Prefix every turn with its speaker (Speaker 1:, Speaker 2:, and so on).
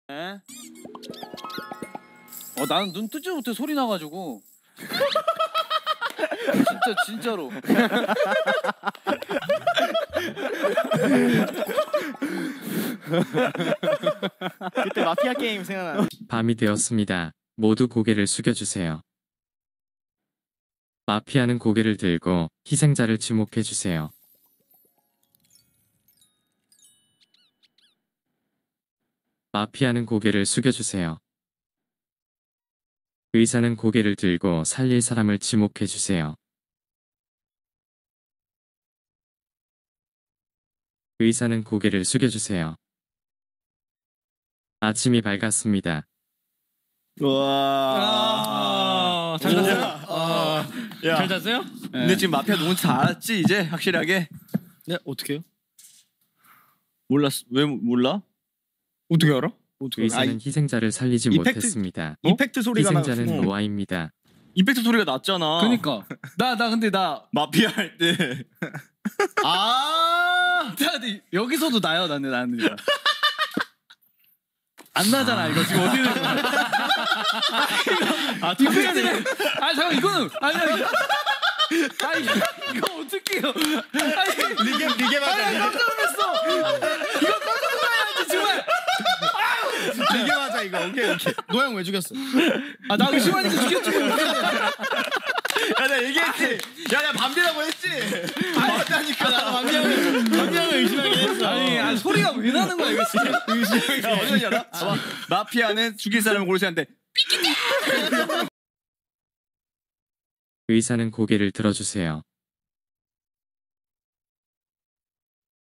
Speaker 1: 네. 나는 눈 뜨지 못해 소리 나가지고 진짜로.
Speaker 2: 그때 마피아 게임 생각나.
Speaker 3: 밤이 되었습니다. 모두 고개를 숙여주세요. 마피아는 고개를 들고 희생자를 지목해주세요. 마피아는 고개를 숙여주세요. 의사는 고개를 들고 살릴 사람을 지목해주세요. 의사는 고개를 숙여주세요. 아침이 밝았습니다.
Speaker 2: 와.
Speaker 4: 잘 잤어요?
Speaker 2: 야.
Speaker 4: 잘 잤어요?
Speaker 2: 근데 지금 마피아 누군지 다 알았지 이제 확실하게.
Speaker 4: 네, 어떻게요?
Speaker 2: 몰랐어. 왜 몰라?
Speaker 4: 어떻게 알아? 어떻게 알아?
Speaker 3: 의사는 희생자를 살리지
Speaker 2: 이펙트-
Speaker 3: 못했습니다.
Speaker 2: 이펙트 소리가
Speaker 3: 희생자는
Speaker 2: 나고.
Speaker 3: 노아입니다.
Speaker 2: 이펙트 소리가 났잖아.
Speaker 1: 그니까 나 근데
Speaker 2: 마피아 할 때.
Speaker 1: 근데 여기서도 나요. 나는 안 나잖아. 이거 지금 어디는 이펙트는 잠깐 이거는 아니야. 이거 어떡해요?
Speaker 2: 리게 맞아.
Speaker 1: 깜짝 놀랐어. 이거 깜짝 놀라야지 정말.
Speaker 2: 리게 맞아 이거. 오케이.
Speaker 4: 노양 왜 죽였어?
Speaker 1: 나 의심하니까 죽였지.
Speaker 2: 야, 나 얘기했지. 야, 나 밤비라고 했지. 맞다니까. 나도 밤비하면 의심하긴 했어.
Speaker 1: 아니 소리가 왜 나는 거야 이거 진짜.
Speaker 2: 야, 어디 알아? 마피아는 죽일 사람을 고르셔야 하는데
Speaker 3: 의사는 고개를 들어주세요.